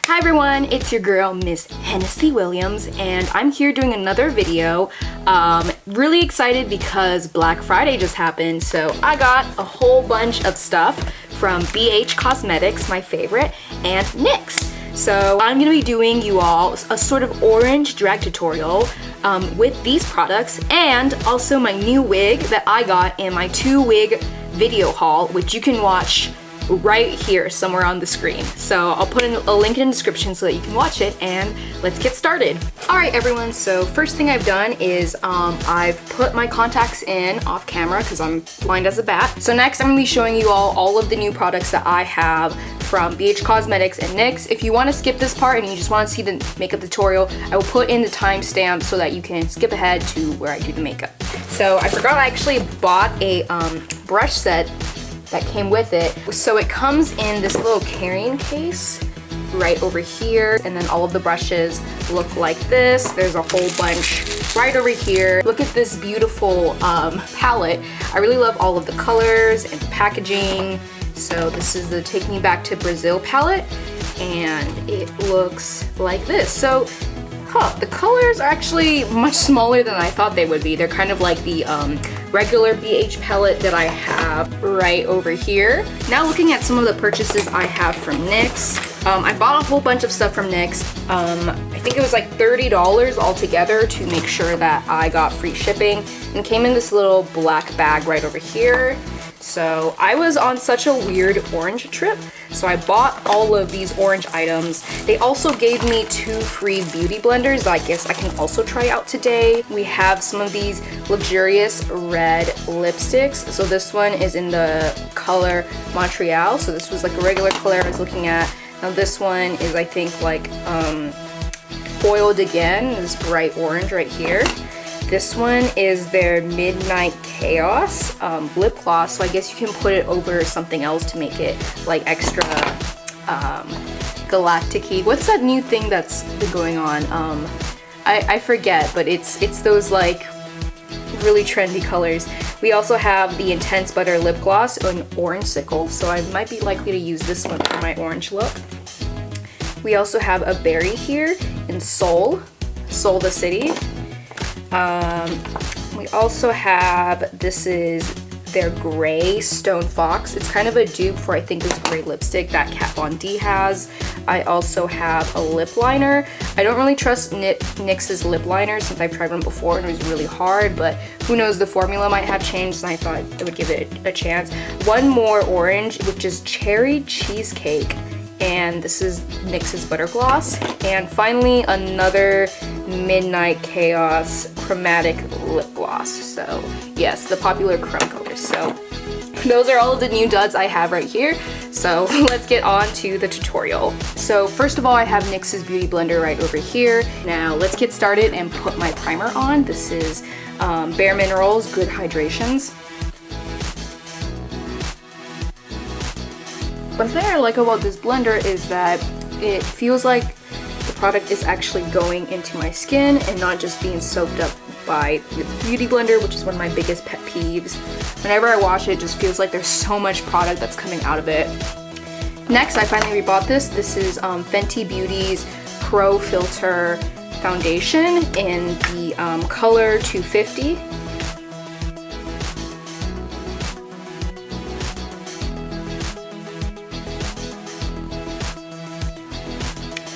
Hi everyone, it's your girl Miss Hennessy Williams, and I'm here doing another video. Really excited because Black Friday just happened, so I got a whole bunch of stuff from BH Cosmetics, my favorite, and NYX. So I'm gonna be doing you all a sort of orange drag tutorial with these products, and also my new wig that I got in my 2-wig video haul, which you can watch right here somewhere on the screen. So I'll put in a link in the description so that you can watch it, and let's get started. Alright everyone, so first thing I've done is I've put my contacts in off camera because I'm blind as a bat. So next I'm going to be showing you all of the new products that I have from BH Cosmetics and NYX. If you want to skip this part and you just want to see the makeup tutorial, I will put in the timestamp so that you can skip ahead to where I do the makeup. So I forgot I actually bought a brush set that came with it. So it comes in this little carrying case right over here, and then all of the brushes look like this. There's a whole bunch right over here. Look at this beautiful palette. I really love all of the colors and the packaging. So this is the Take Me Back to Brazil palette, and it looks like this. So the colors are actually much smaller than I thought they would be. They're kind of like the regular BH palette that I have right over here. Now looking at some of the purchases I have from NYX. I bought a whole bunch of stuff from NYX. I think it was like $30 altogether to make sure that I got free shipping, and came in this little black bag right over here. So I was on such a weird orange trip, so I bought all of these orange items. They also gave me 2 free beauty blenders that I guess I can also try out today. We have some of these luxurious red lipsticks. So this one is in the color Montreal. So this was like a regular color I was looking at. Now this one is, I think, like foiled again, this bright orange right here. This one is their Midnight Chaos lip gloss, so I guess you can put it over something else to make it like extra galactic-y. What's that new thing that's been going on? I forget, but it's those like really trendy colors. We also have the Intense Butter lip gloss in Orange Sickle, so I might be likely to use this one for my orange look. We also have a berry here in Seoul the city. We also have, this is their gray Stone Fox. It's kind of a dupe for, I think, this gray lipstick that Kat Von D has. I also have a lip liner. I don't really trust NYX's lip liner since I've tried one before and it was really hard, but who knows, the formula might have changed, and I thought I would give it a chance. One more orange, which is Cherry Cheesecake, and this is NYX's Butter Gloss. And finally, another Midnight Chaos chromatic lip gloss. So yes, the popular chrome colors. So those are all of the new duds I have right here. So let's get on to the tutorial. So first of all, I have NYX's Beauty Blender right over here. Now let's get started and put my primer on. This is Bare Minerals Good Hydrations. One thing I like about this blender is that it feels like the product is actually going into my skin and not just being soaked up by the beauty blender, which is one of my biggest pet peeves. Whenever I wash it, it just feels like there's so much product that's coming out of it. Next, I finally rebought this. This is Fenty Beauty's Pro Filter Foundation in the color 250.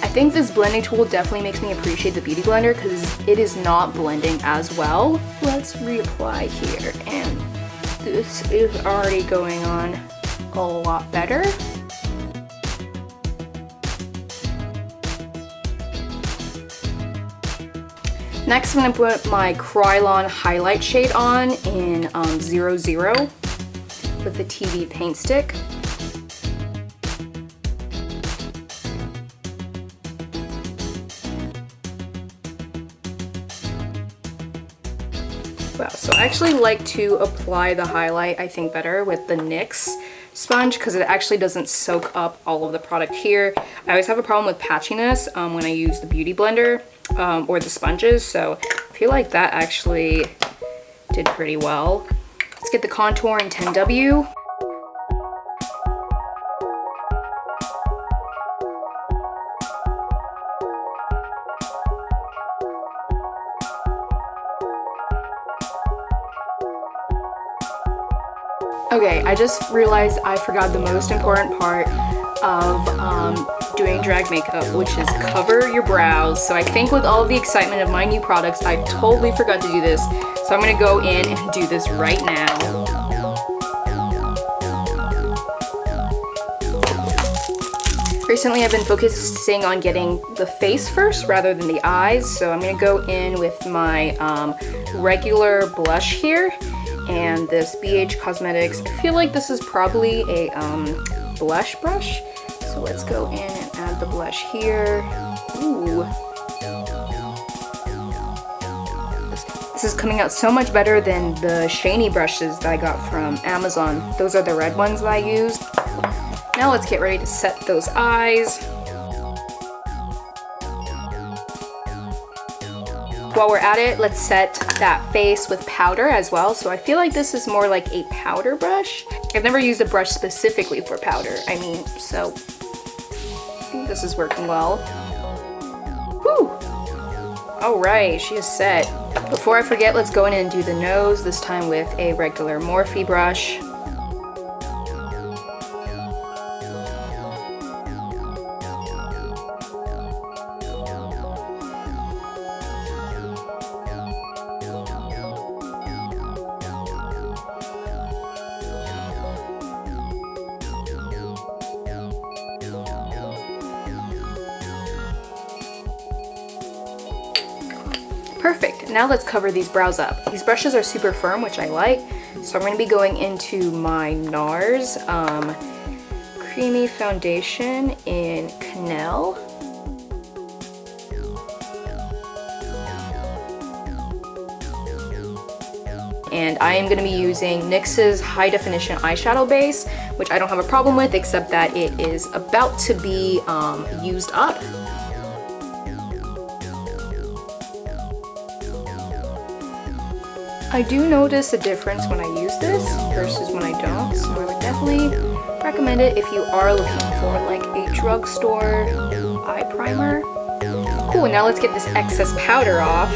I think this blending tool definitely makes me appreciate the Beauty Blender because it is not blending as well. Let's reapply here, and this is already going on a lot better. Next, I'm going to put my Krylon highlight shade on in 00 with the TV paint stick. Wow, so I actually like to apply the highlight, I think, better with the NYX sponge because it actually doesn't soak up all of the product here. I always have a problem with patchiness when I use the Beauty Blender or the sponges, so I feel like that actually did pretty well. Let's get the contour in 10W. Okay, I just realized I forgot the most important part of doing drag makeup, which is cover your brows. So I think with all of the excitement of my new products, I totally forgot to do this. So I'm gonna go in and do this right now. Recently I've been focusing on getting the face first rather than the eyes. So I'm gonna go in with my regular blush here and this BH Cosmetics. I feel like this is probably a blush brush. So let's go in and add the blush here. Ooh. This is coming out so much better than the shiny brushes that I got from Amazon. Those are the red ones that I used. Now let's get ready to set those eyes. While we're at it, let's set that face with powder as well. So I feel like this is more like a powder brush. I've never used a brush specifically for powder. So I think this is working well. Whew! All right, she is set. Before I forget, let's go in and do the nose, this time with a regular Morphe brush. Perfect. Now let's cover these brows up. These brushes are super firm, which I like. So I'm going to be going into my NARS Creamy Foundation in Canel. And I am going to be using NYX's High Definition Eyeshadow Base, which I don't have a problem with, except that it is about to be used up. I do notice a difference when I use this versus when I don't, so I would definitely recommend it if you are looking for like a drugstore eye primer. Cool, now let's get this excess powder off.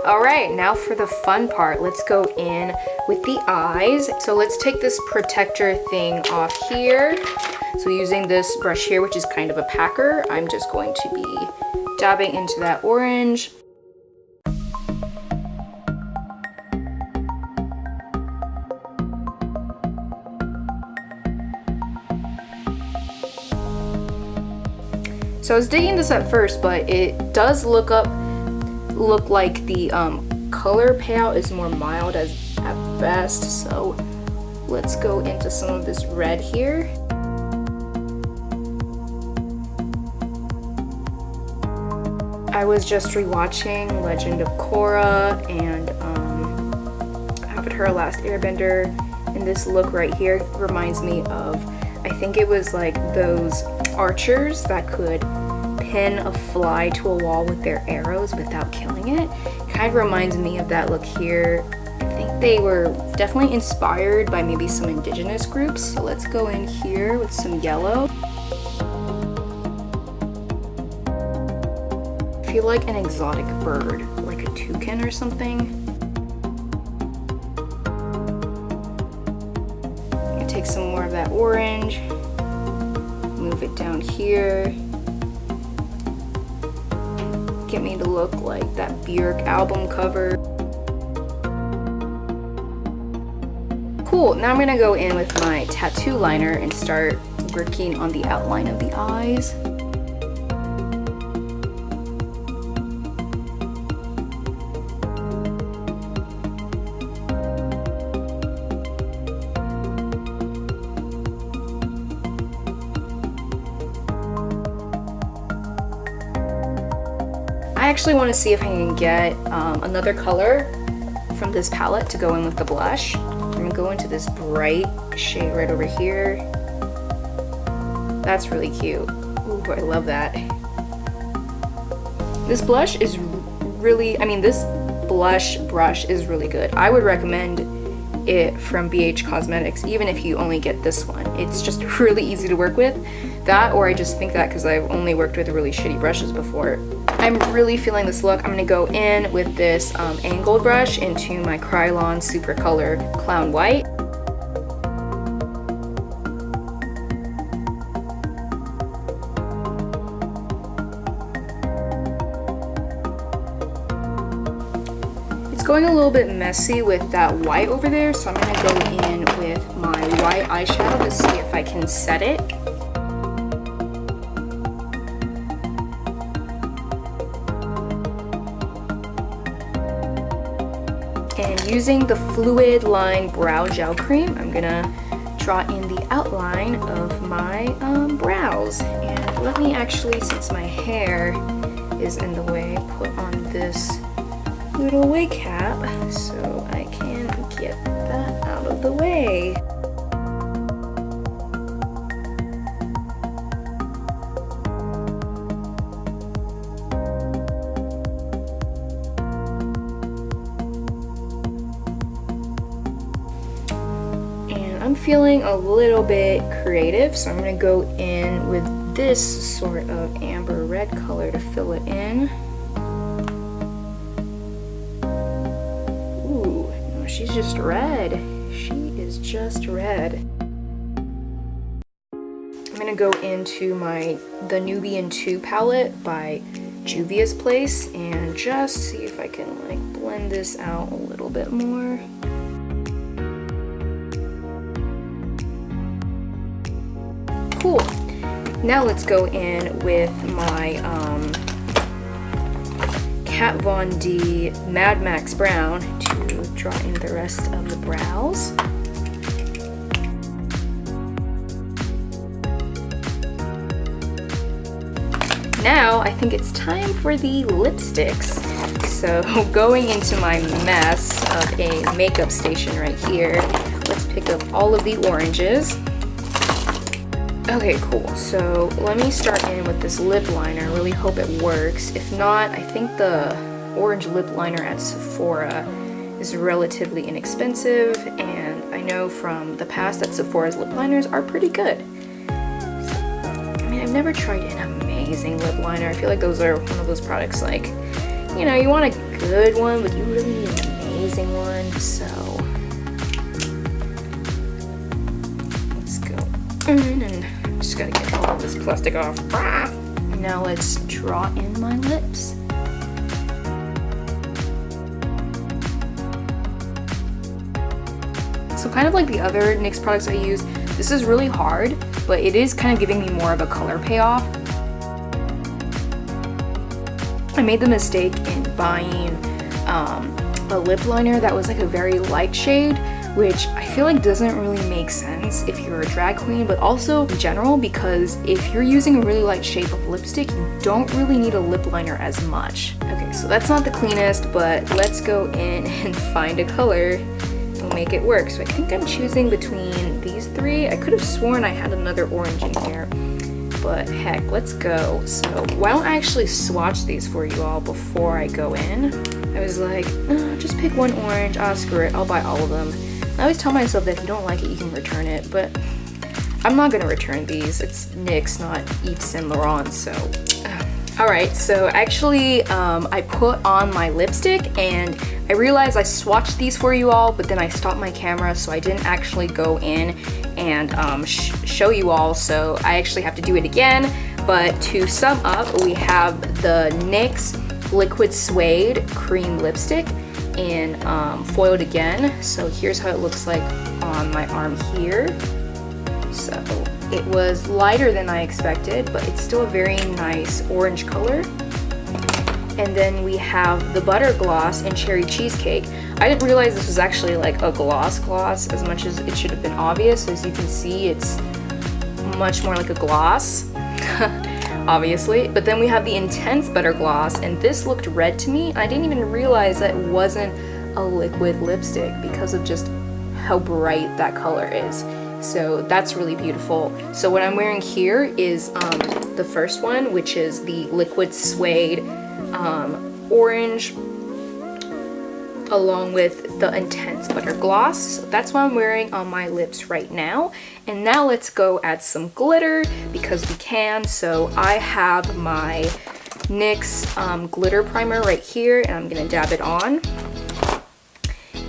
Alright, now for the fun part, let's go in with the eyes. So let's take this protector thing off here. So using this brush here, which is kind of a packer, I'm just going to be dabbing into that orange. So I was digging this at first, but it does look like the color payout is more mild at best. So let's go into some of this red here. I was just rewatching Legend of Korra and Avatar: Last Airbender, and this look right here reminds me of, I think it was like those archers that could pin a fly to a wall with their arrows without killing it. Kind of reminds me of that look here. I think they were definitely inspired by maybe some indigenous groups. So let's go in here with some yellow. I feel like an exotic bird, like a toucan or something. I'm gonna take some more of that orange, move it down here. Get me to look like that Björk album cover. Cool, now I'm gonna go in with my tattoo liner and start working on the outline of the eyes. I actually want to see if I can get another color from this palette to go in with the blush. I'm going to go into this bright shade right over here. That's really cute. Ooh, I love that. This blush is really, this blush brush is really good. I would recommend it from BH Cosmetics, even if you only get this one. It's just really easy to work with. That, or I just think that because I've only worked with really shitty brushes before. I'm really feeling this look. I'm gonna go in with this angled brush into my Krylon Super Color Clown White. Going a little bit messy with that white over there, so I'm gonna go in with my white eyeshadow to see if I can set it. And using the Fluid Line Brow Gel Cream, I'm gonna draw in the outline of my brows. And let me actually, since my hair is in the way, put on this little wig cap so I can get that out of the way. And I'm feeling a little bit creative, so I'm gonna go in with this sort of amber red color to fill it in. She's just red. She is just red. I'm gonna go into the Nubian 2 palette by Juvia's Place and just see if I can like blend this out a little bit more. Cool. Now let's go in with my Kat Von D Mad Max Brown to draw in the rest of the brows. Now I think it's time for the lipsticks. So going into my mess of a makeup station right here, let's pick up all of the oranges. Okay, cool. So let me start in with this lip liner. I really hope it works. If not, I think the orange lip liner at Sephora is relatively inexpensive, and I know from the past that Sephora's lip liners are pretty good. I mean, I've never tried an amazing lip liner. I feel like those are one of those products like, you know, you want a good one, but you really need an amazing one, so let's go in, and I'm just gotta get all of this plastic off. Now let's draw in my lips. So kind of like the other NYX products I use, this is really hard, but it is kind of giving me more of a color payoff. I made the mistake in buying a lip liner that was like a very light shade, which I feel like doesn't really make sense if you're a drag queen, but also in general, because if you're using a really light shade of lipstick, you don't really need a lip liner as much. Okay, so that's not the cleanest, but let's go in and find a color. We'll make it work. So I think I'm choosing between these three. I could have sworn I had another orange in here, but heck, let's go. So why don't I actually swatch these for you all before I go in? I was like, just pick one orange, screw it, I'll buy all of them. I always tell myself that if you don't like it, you can return it, but I'm not gonna return these. It's NYX, not Yves Saint Laurent, so. Alright, so actually I put on my lipstick and I realized I swatched these for you all, but then I stopped my camera, so I didn't actually go in and show you all, so I actually have to do it again. But to sum up, we have the NYX Liquid Suede Cream Lipstick in foiled again. So here's how it looks like on my arm here. So it was lighter than I expected, but it's still a very nice orange color. And then we have the Butter Gloss in Cherry Cheesecake. I didn't realize this was actually like a gloss as much as it should have been obvious. As you can see, it's much more like a gloss, obviously. But then we have the Intense Butter Gloss, and this looked red to me. I didn't even realize that it wasn't a liquid lipstick because of just how bright that color is. So that's really beautiful. So what I'm wearing here is the first one, which is the Liquid Suede orange along with the Intense Butter Gloss. So that's what I'm wearing on my lips right now. And now let's go add some glitter because we can. So I have my NYX glitter primer right here, and I'm gonna dab it on.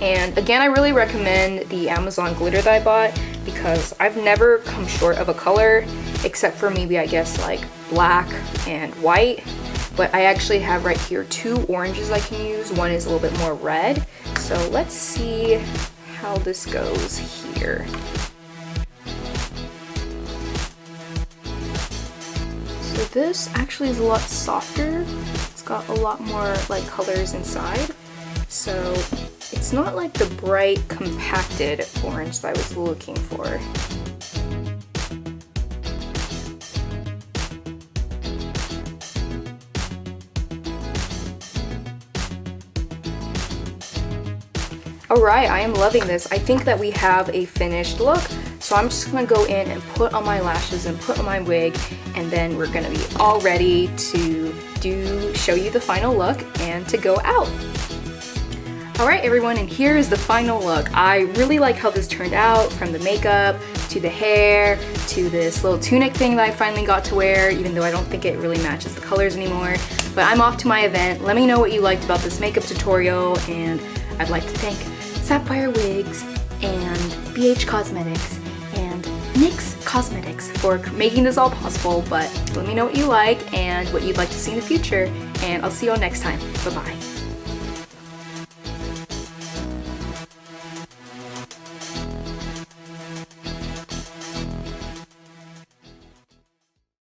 And again, I really recommend the Amazon glitter that I bought because I've never come short of a color except for maybe, I guess, like black and white. But I actually have right here 2 oranges I can use. One is a little bit more red. So let's see how this goes here. So this actually is a lot softer. It's got a lot more like colors inside. So it's not like the bright compacted orange that I was looking for. Alright, I am loving this. I think that we have a finished look. So I'm just gonna go in and put on my lashes and put on my wig, and then we're gonna be all ready to show you the final look and to go out. Alright everyone, and here is the final look. I really like how this turned out, from the makeup to the hair to this little tunic thing that I finally got to wear, even though I don't think it really matches the colors anymore. But I'm off to my event. Let me know what you liked about this makeup tutorial, and I'd like to thank Sapphire Wigs and BH Cosmetics and NYX Cosmetics for making this all possible. But let me know what you like and what you'd like to see in the future, and I'll see you all next time. Bye-bye.